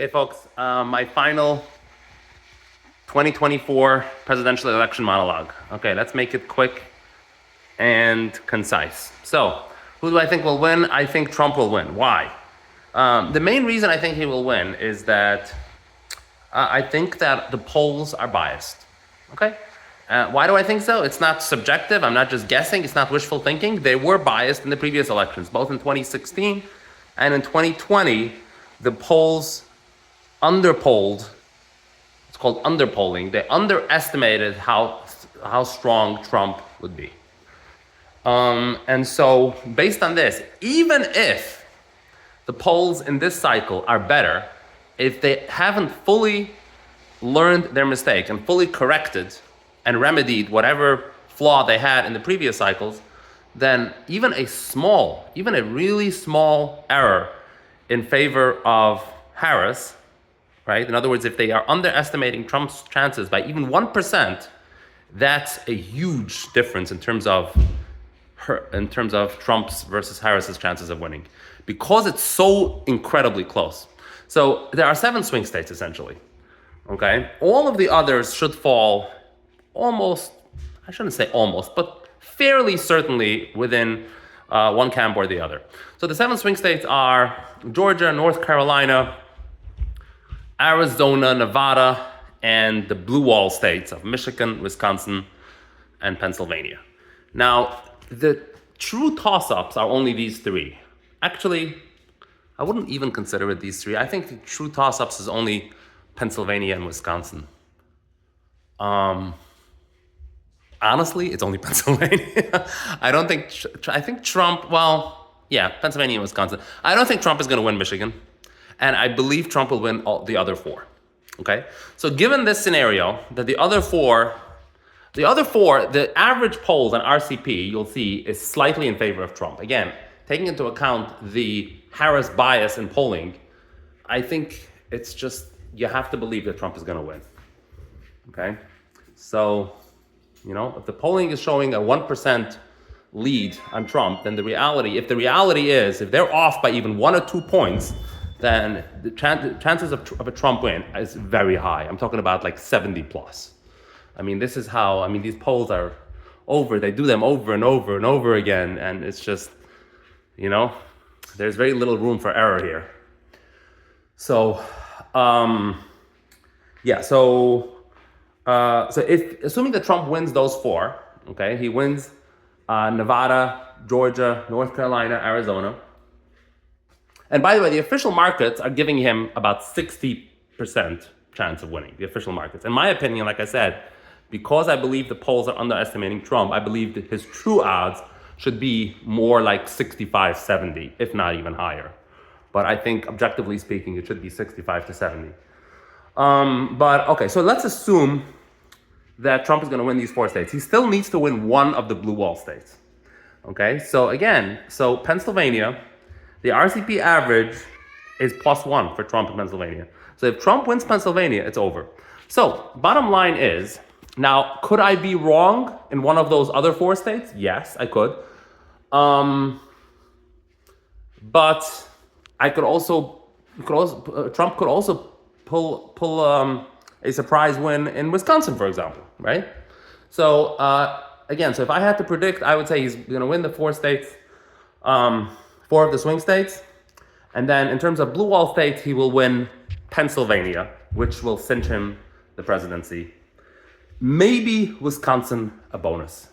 Okay, folks, my final 2024 presidential election monologue. Okay, let's make it quick and concise. So, who do I think will win? I think Trump will win. Why? The main reason I think he will win is that I think that the polls are biased. Okay? Why do I think so? It's not subjective. I'm not just guessing. It's not wishful thinking. They were biased in the previous elections, both in 2016 and in 2020. The polls underpolled. It's called underpolling. They underestimated how strong Trump would be. And so, based on this, even if the polls in this cycle are better, if they haven't fully learned their mistake and fully corrected and remedied whatever flaw they had in the previous cycles, then even a really small error in favor of Harris, right? In other words, if they are underestimating Trump's chances by even 1%, that's a huge difference in terms of Trump's versus Harris's chances of winning, because it's so incredibly close. So there are 7 swing states essentially. Okay, all of the others should fall almost, I shouldn't say almost, but fairly certainly within one camp or the other. So the 7 swing states are Georgia, North Carolina, Arizona, Nevada, and the blue wall states of Michigan, Wisconsin, and Pennsylvania. Now, the true toss-ups are only these 3. Actually, I wouldn't even consider it these 3. I think the true toss-ups is only Pennsylvania and Wisconsin. Honestly, it's only Pennsylvania. I think Trump, Pennsylvania and Wisconsin. I don't think Trump is going to win Michigan. And I believe Trump will win all the other 4. Okay? So given this scenario, that the other four, the average polls on RCP, you'll see, is slightly in favor of Trump. Again, taking into account the Harris bias in polling, I think it's just, you have to believe that Trump is going to win. Okay? So, if the polling is showing a 1% lead on Trump, then if they're off by even 1 or 2 points, then the chances of a Trump win is very high. I'm talking about like 70 plus. These polls are over. They do them over and over and over again. And it's just, there's very little room for error here. So, if assuming that Trump wins those 4, okay, he wins Nevada, Georgia, North Carolina, Arizona. And by the way, the official markets are giving him about 60% chance of winning, the official markets. In my opinion, like I said, because I believe the polls are underestimating Trump, I believe that his true odds should be more like 65, 70, if not even higher. But I think, objectively speaking, it should be 65 to 70. So let's assume that Trump is going to win these 4 states. He still needs to win 1 of the blue wall states. Okay, so Pennsylvania, the RCP average is +1 for Trump in Pennsylvania. So if Trump wins Pennsylvania, it's over. So bottom line is, now, could I be wrong in one of those other 4 states? Yes, I could. But Trump could also pull a surprise win in Wisconsin, for example, right? So so if I had to predict, I would say he's going to win the 4 states, 4 of the swing states. And then in terms of blue wall states, he will win Pennsylvania, which will cinch him the presidency. Maybe Wisconsin, a bonus.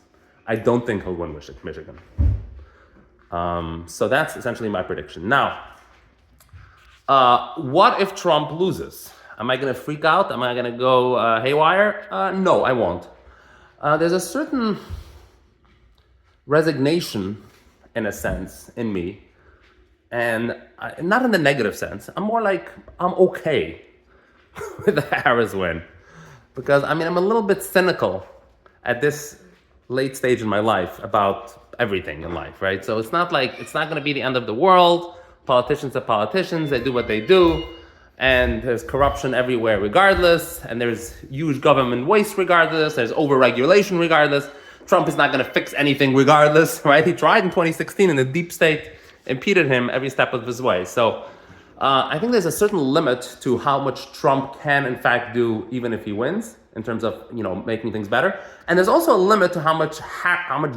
I don't think he'll win Michigan. So that's essentially my prediction. Now, what if Trump loses? Am I going to freak out? Am I going to go haywire? No, I won't. There's a certain resignation, in a sense, in me. And not in the negative sense. I'm more like, I'm okay with the Harris win. Because, I'm a little bit cynical at this late stage in my life about everything in life, right? So it's not going to be the end of the world. Politicians are politicians. They do what they do. And there's corruption everywhere regardless. And there's huge government waste regardless. There's over-regulation regardless. Trump is not going to fix anything regardless, right? He tried in 2016 and the deep state impeded him every step of his way. So I think there's a certain limit to how much Trump can, in fact, do, even if he wins, in terms of making things better. And there's also a limit to how much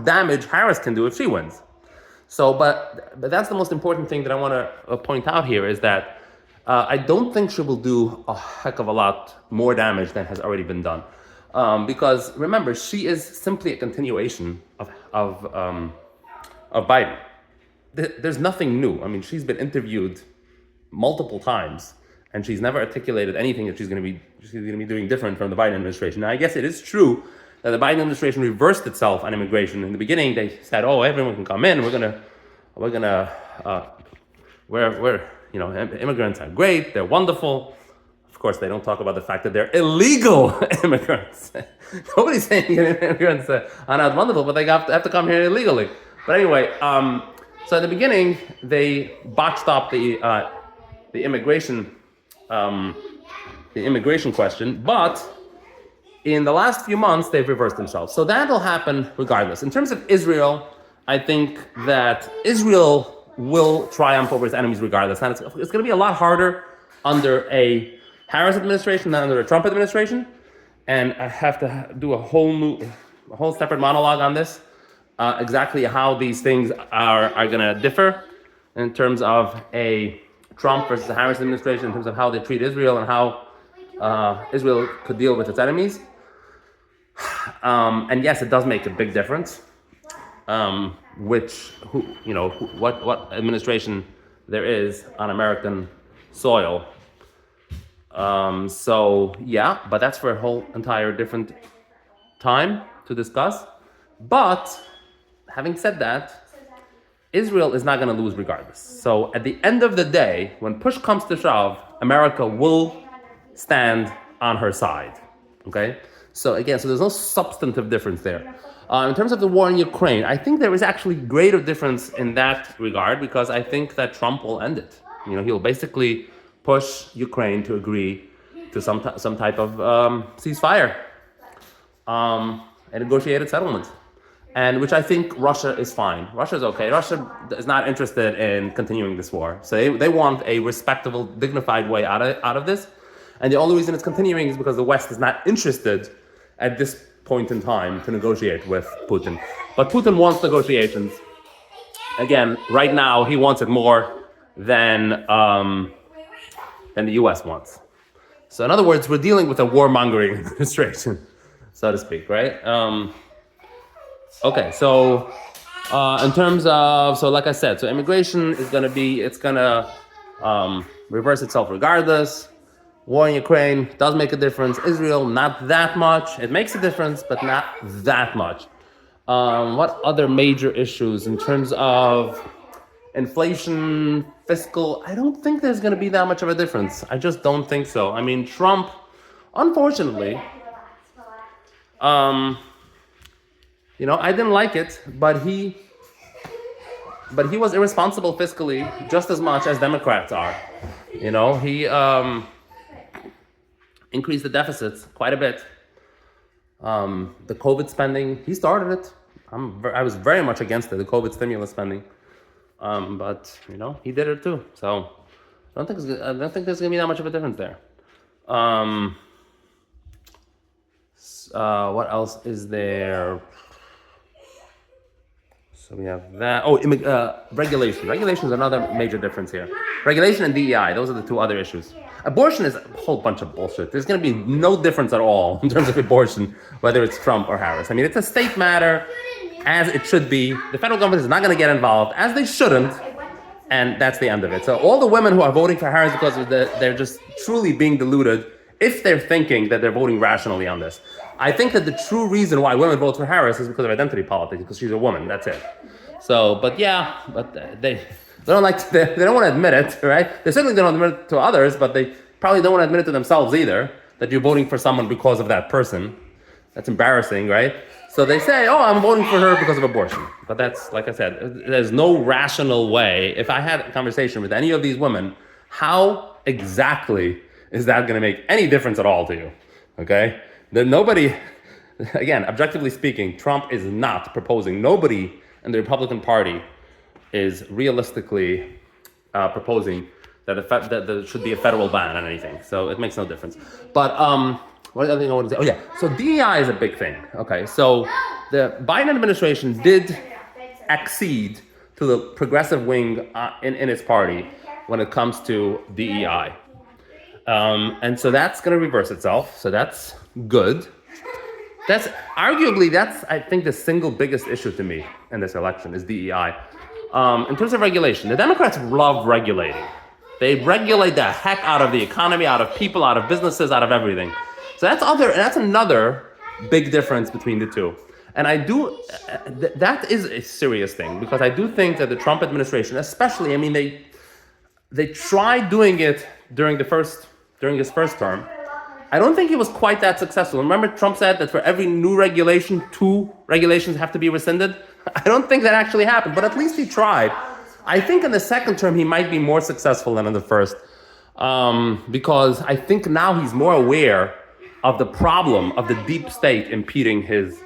damage Harris can do if she wins. So, but that's the most important thing that I want to point out here is that I don't think she will do a heck of a lot more damage than has already been done, because remember, she is simply a continuation of Biden. There's nothing new. I mean, she's been interviewed multiple times, and she's never articulated anything that she's going to be doing different from the Biden administration. Now, I guess it is true that the Biden administration reversed itself on immigration. In the beginning, they said, "Oh, everyone can come in. Immigrants are great. They're wonderful." Of course, they don't talk about the fact that they're illegal immigrants. Nobody's saying immigrants are not wonderful, but they have to come here illegally. But anyway, so in the beginning, they botched up the immigration question, but in the last few months, they've reversed themselves. So that'll happen regardless. In terms of Israel, I think that Israel will triumph over its enemies regardless. And it's going to be a lot harder under a Harris administration than under a Trump administration. And I have to do a whole separate monologue on this, exactly how these things are going to differ in terms of a Trump versus the Harris administration, in terms of how they treat Israel and how Israel could deal with its enemies. And yes, it does make a big difference, what administration there is on American soil. So yeah, but that's for a whole entire different time to discuss. But having said that, Israel is not going to lose regardless. So at the end of the day, when push comes to shove, America will stand on her side. Okay? So again, there's no substantive difference there. In terms of the war in Ukraine, I think there is actually greater difference in that regard, because I think that Trump will end it. He'll basically push Ukraine to agree to some type of ceasefire, a negotiated settlement. And which I think Russia is fine. Russia's okay. Russia is not interested in continuing this war. So they want a respectable, dignified way out of this. And the only reason it's continuing is because the West is not interested at this point in time to negotiate with Putin. But Putin wants negotiations. Again, right now, he wants it more than the US wants. So in other words, we're dealing with a warmongering administration, so to speak, right? Okay, so in terms of, like I said, so immigration is going to reverse itself regardless. War in Ukraine does make a difference. Israel, not that much. It makes a difference, but not that much. What other major issues in terms of inflation, fiscal? I don't think there's going to be that much of a difference. I just don't think so. I mean, Trump, unfortunately, I didn't like it, but he was irresponsible fiscally just as much as Democrats are. He increased the deficits quite a bit. The COVID spending, he started it. I was very much against it, the COVID stimulus spending. But he did it too. So I don't think there's gonna be that much of a difference there. What else is there? So we have that. Regulation. Regulation is another major difference here. Regulation and DEI, those are the two other issues. Abortion is a whole bunch of bullshit. There's going to be no difference at all in terms of abortion, whether it's Trump or Harris. I mean, it's a state matter, as it should be. The federal government is not going to get involved, as they shouldn't, and that's the end of it. So all the women who are voting for Harris because they're just truly being deluded if they're thinking that they're voting rationally on this. I think that the true reason why women vote for Harris is because of identity politics, because she's a woman. That's it. So, but they don't they don't want to admit it, right? They certainly don't admit it to others, but they probably don't want to admit it to themselves either, that you're voting for someone because of that person. That's embarrassing, right? So they say, "Oh, I'm voting for her because of abortion." But that's, like I said, there's no rational way. If I had a conversation with any of these women, how exactly is that going to make any difference at all to you? Okay? Nobody, again, objectively speaking, Trump is not proposing. Nobody in the Republican Party is realistically proposing that there should be a federal ban on anything. So it makes no difference. But what other thing I want to say? Oh yeah, so DEI is a big thing. Okay, so the Biden administration did accede to the progressive wing in its party when it comes to DEI. And so that's going to reverse itself. So that's good. That's arguably, I think, the single biggest issue to me in this election is DEI. In terms of regulation, the Democrats love regulating. They regulate the heck out of the economy, out of people, out of businesses, out of everything. So that's another big difference between the two. And I do, that is a serious thing, because I do think that the Trump administration, especially, I mean, they tried doing it during his first term. I don't think he was quite that successful. Remember, Trump said that for every new regulation, 2 regulations have to be rescinded? I don't think that actually happened, but at least he tried. I think in the second term, he might be more successful than in the first, because I think now he's more aware of the problem of the deep state impeding his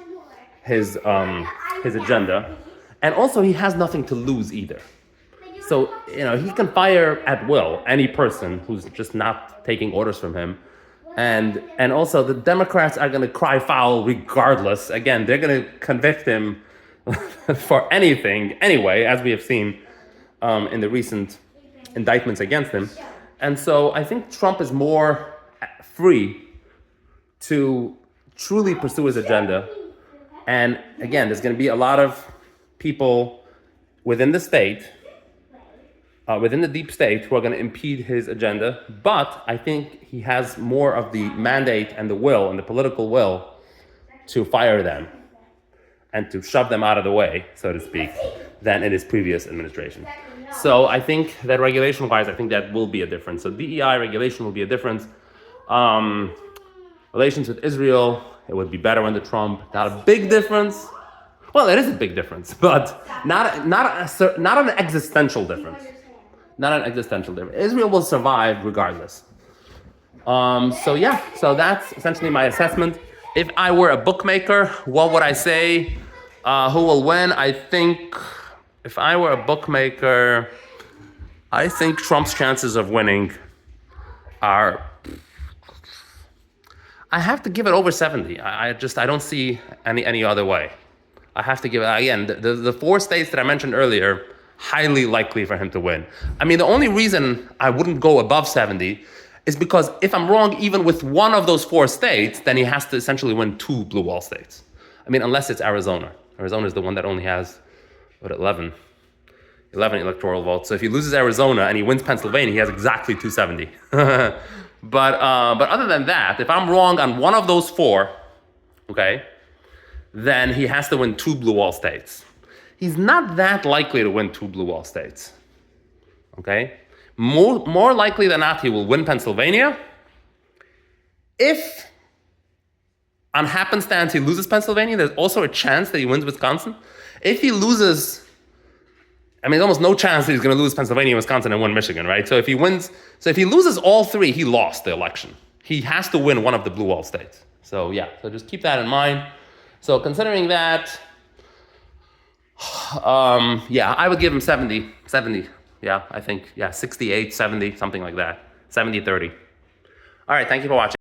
agenda. And also, he has nothing to lose either. So, he can fire at will any person who's just not taking orders from him. And also, the Democrats are going to cry foul regardless. Again, they're going to convict him for anything anyway, as we have seen in the recent indictments against him. And so I think Trump is more free to truly pursue his agenda. And again, there's going to be a lot of people within the state, within the deep state, who are going to impede his agenda. But I think he has more of the mandate and the will and the political will to fire them and to shove them out of the way, so to speak, than in his previous administration. So I think that regulation-wise, I think that will be a difference. So DEI regulation will be a difference. Relations with Israel, it would be better under Trump. Not a big difference. Well, it is a big difference, but not an existential difference. Not an existential difference. Israel will survive regardless. So that's essentially my assessment. If I were a bookmaker, what would I say? Who will win? I think if I were a bookmaker, I think Trump's chances of winning are, I have to give it over 70. I don't see any other way. I have to give it, again, the 4 states that I mentioned earlier, highly likely for him to win. I mean, the only reason I wouldn't go above 70 is because if I'm wrong even with one of those 4 states, then he has to essentially win 2 blue wall states. I mean, unless it's Arizona. Arizona is the one that only has, 11 electoral votes. So if he loses Arizona and he wins Pennsylvania, he has exactly 270. But other than that, if I'm wrong on one of those 4, okay, then he has to win 2 blue wall states. He's not that likely to win 2 blue wall states, okay? More likely than not, he will win Pennsylvania. If on happenstance he loses Pennsylvania, there's also a chance that he wins Wisconsin. If he loses, I mean, there's almost no chance that he's going to lose Pennsylvania, Wisconsin, and win Michigan, right? So if he loses all 3, he lost the election. He has to win one of the blue wall states. So just keep that in mind. So considering that, I would give him 70. Yeah, I think, 68, 70, something like that. 70-30. All right, thank you for watching.